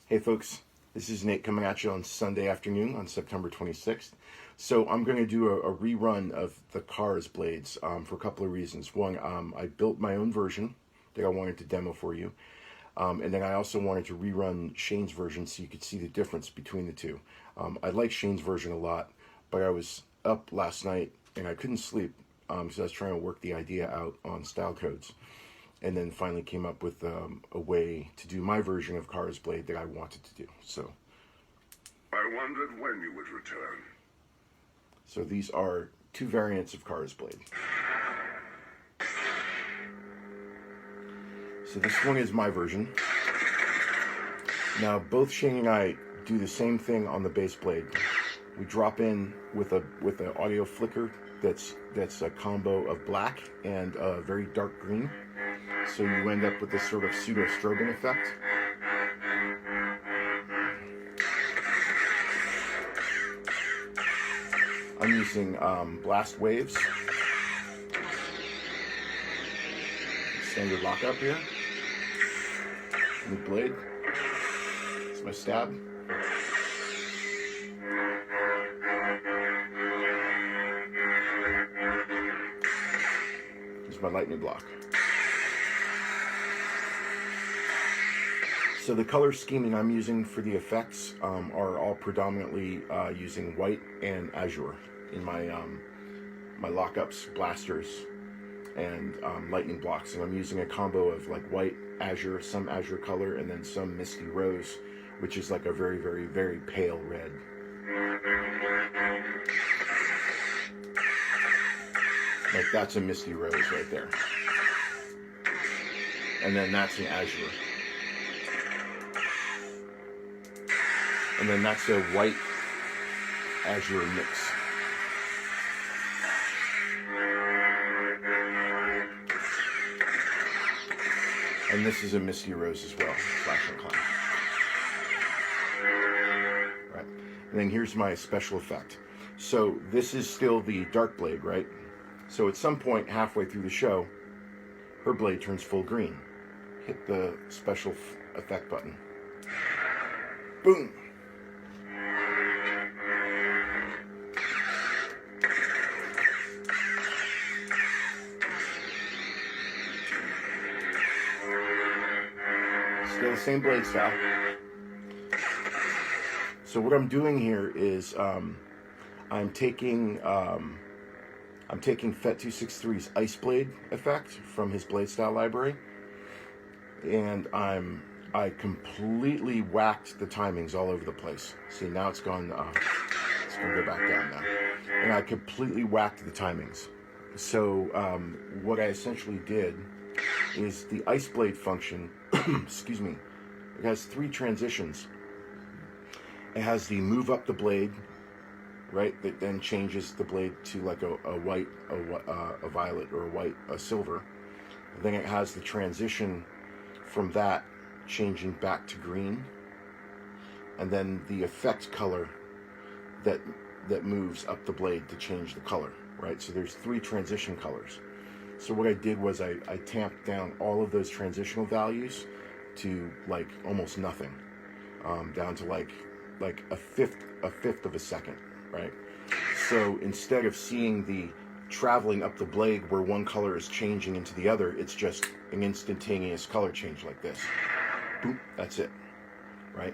Hey folks, this is Nate coming at you on Sunday afternoon on September 26th. So I'm going to do a rerun of the Cars blades for a couple of reasons. One, I built my own version that I wanted to demo for you. And then I also wanted to rerun Shane's version so you could see the difference between the two. I like Shane's version a lot, but I was up last night and I couldn't sleep because I was trying to work the idea out on stylecodes. And then finally came up with a way to do my version of Cars Blade that I wanted to do. So I wondered when you would return. So these are two variants of Cars Blade. So this one is my version. Now both Shane and I do the same thing on the base blade. We drop in with an audio flicker that's a combo of black and very dark green. So you end up with this sort of pseudo strobing effect. I'm using blast waves. Standard lockup here. New blade. It's my stab. Here's my lightning block. So the color scheming I'm using for the effects are all predominantly using white and azure in my my lockups, blasters, and lightning blocks. And I'm using a combo of like white, azure, some azure color, and then some misty rose, which is like a very, very, very pale red. Like that's a misty rose right there. And then that's an azure. And then that's a white azure mix. And this is a misty rose as well, flash and clown. Right. And then here's my special effect. So this is still the dark blade, right? So at some point halfway through the show, her blade turns full green. Hit the special effect button. Boom! Still the same blade style. So what I'm doing here is I'm taking FET263's Ice Blade effect from his blade style library, and I completely whacked the timings all over the place. See, now it's gone. It's gonna go back down now, and I completely whacked the timings. So what I essentially did is the Ice Blade function, excuse me, it has three transitions. It has the move up the blade, right, that then changes the blade to like a white, a violet, or a silver. And then it has the transition from that changing back to green. And then the effect color that moves up the blade to change the color, right? So there's three transition colors. So what I did was I tamped down all of those transitional values to like almost nothing, down to like a fifth of a second, right? So instead of seeing the traveling up the blade where one color is changing into the other, it's just an instantaneous color change like this. Boop, that's it, right?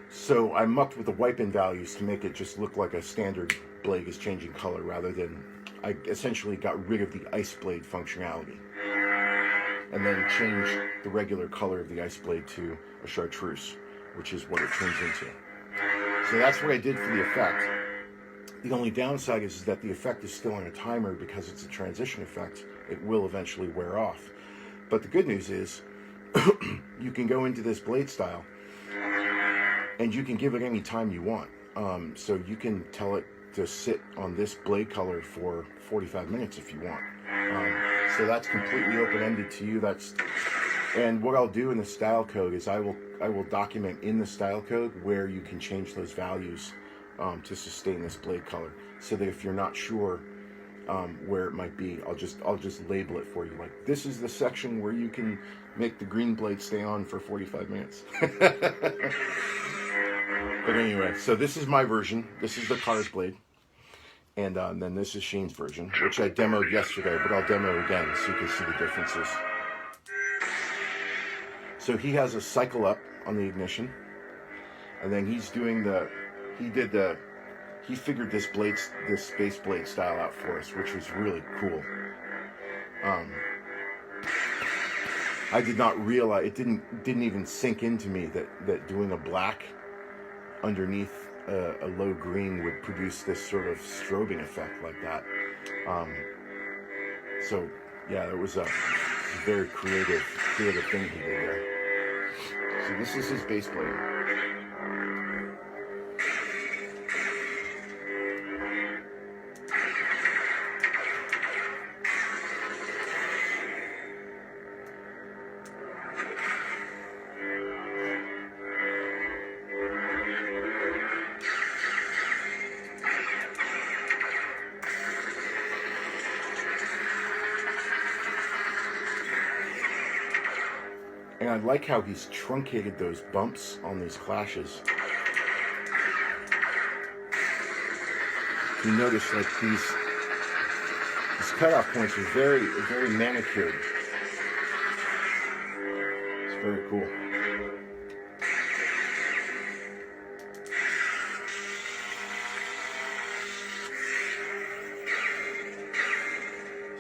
So I mucked with the wipe-in values to make it just look like a standard blade is changing color rather than, I essentially got rid of the Ice Blade functionality and then changed the regular color of the Ice Blade to a chartreuse, which is what it turns into. So that's what I did for the effect. The only downside is that the effect is still on a timer because it's a transition effect. It will eventually wear off. But the good news is you can go into this blade style and you can give it any time you want. So you can tell it to sit on this blade color for 45 minutes if you want. So that's completely open-ended to you. And what I'll do in the style code is I will document in the style code where you can change those values to sustain this blade color, so that if you're not sure where it might be. I'll just label it for you. Like, this is the section where you can make the green blade stay on for 45 minutes. But anyway, so this is my version. This is the Cars blade. And then this is Shane's version, which I demoed yesterday, but I'll demo again so you can see the differences. So he has a cycle up on the ignition, and then he's doing he figured this space blade style out for us, which was really cool. I did not realize, it didn't even sink into me that doing a black underneath a low green would produce this sort of strobing effect like that. So yeah, it was a very creative thing he did there. So this is his base blade. And I like how he's truncated those bumps on these clashes. You notice like these cutoff points are very manicured. It's very cool.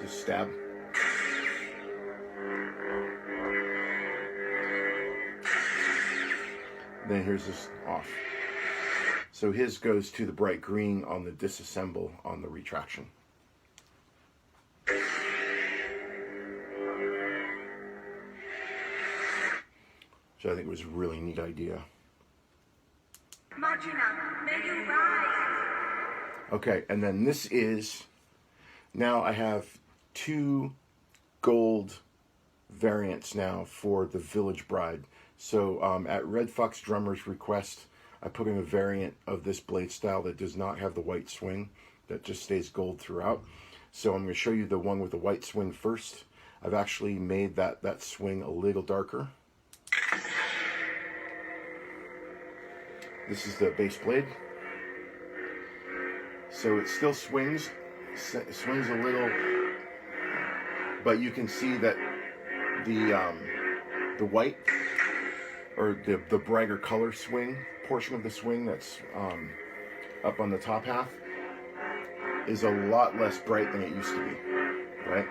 Just stab. Then here's this off. So his goes to the bright green on the disassemble on the retraction. So I think it was a really neat idea. Okay, and then this is, now I have 2 gold variants now for the Village Bride. So at Red Fox Drummer's request, I put in a variant of this blade style that does not have the white swing, that just stays gold throughout. So I'm going to show you the one with the white swing first. I've actually made that swing a little darker. This is the base blade. So it still swings a little, but you can see that the white, or the brighter color swing portion of the swing that's up on the top half is a lot less bright than it used to be, right?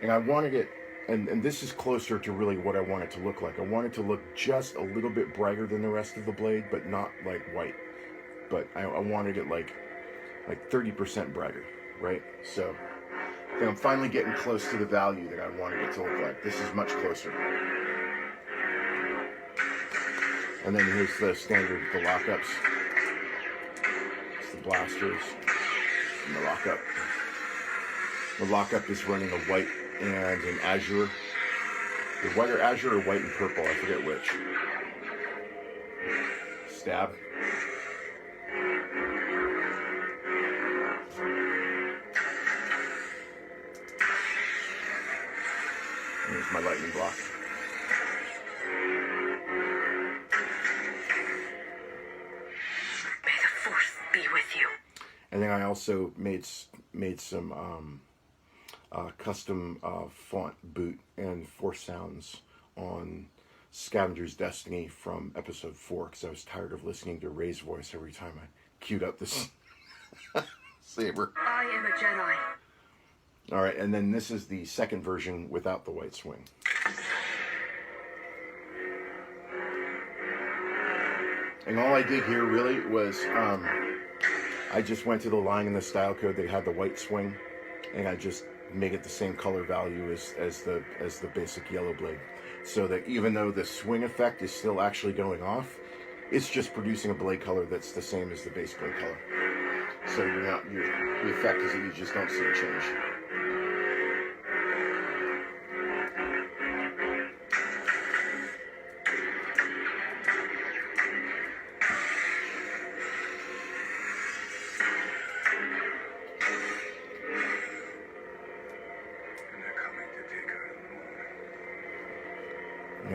And I wanted it, and this is closer to really what I want it to look like. I want it to look just a little bit brighter than the rest of the blade, but not like white. But I wanted it like 30% brighter, right? So I think I'm finally getting close to the value that I wanted it to look like. This is much closer. And then here's the standard, the lockups. It's the blasters and the lockup. The lockup is running a white and an azure. The white or azure or white and purple, I forget which. Stab. And here's my lightning block. And then I also made some custom font boot and force sounds on Scavenger's Destiny from episode 4, because I was tired of listening to Ray's voice every time I queued up this saber. I am a Jedi. All right, and then this is the second version without the white swing. And all I did here really was I just went to the line in the style code that had the white swing, and I just made it the same color value as the basic yellow blade, so that even though the swing effect is still actually going off, it's just producing a blade color that's the same as the base blade color. So the effect is that you just don't see a change.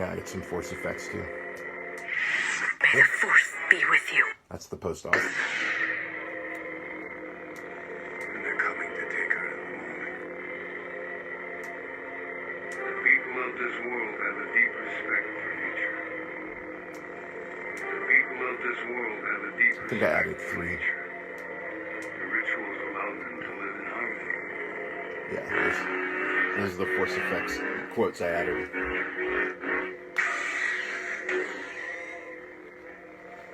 Yeah, I get some force effects too. May the Force be with you. That's the post office. And they're coming to take her to the moon. The people of this world have a deep respect for nature. The people of this world have a deep I think I respect added for 3. nature. The rituals allow them to live in harmony. Yeah, those are the force effects quotes I added.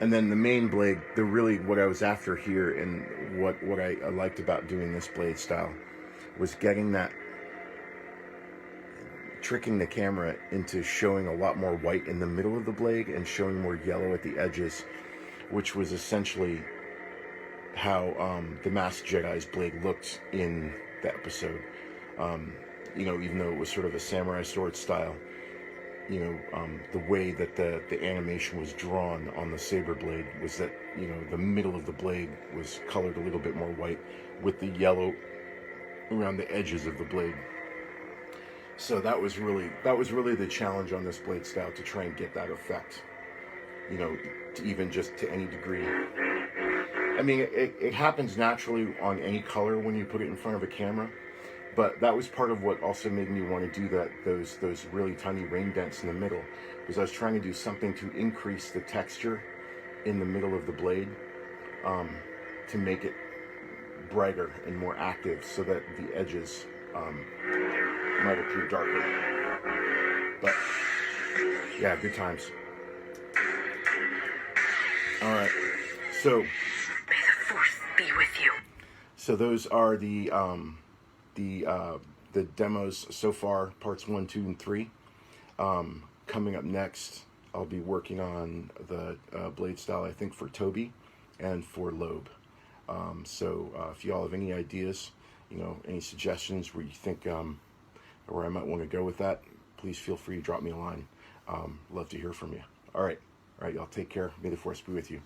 And then the main blade, what I was after here, and what I liked about doing this blade style was getting that, tricking the camera into showing a lot more white in the middle of the blade and showing more yellow at the edges, which was essentially how the Masked Jedi's blade looked in the episode. You know, even though it was sort of a samurai sword style, you know, the way that the animation was drawn on the saber blade was that, you know, the middle of the blade was colored a little bit more white with the yellow around the edges of the blade. So that was really the challenge on this blade style, to try and get that effect, you know, to even just to any degree. I mean, it happens naturally on any color when you put it in front of a camera. But that was part of what also made me want to do those really tiny rain dents in the middle, because I was trying to do something to increase the texture in the middle of the blade, to make it brighter and more active, so that the edges might appear darker. But yeah, good times. All right, so May the Force be with you. so those are the demos so far, parts 1, 2, and 3. Coming up next, I'll be working on the blade style, I think, for Toby and for Loeb. So if you all have any ideas, you know, any suggestions where you think where I might want to go with that, please feel free to drop me a line. Love to hear from you. All right, y'all, take care. May the Force be with you.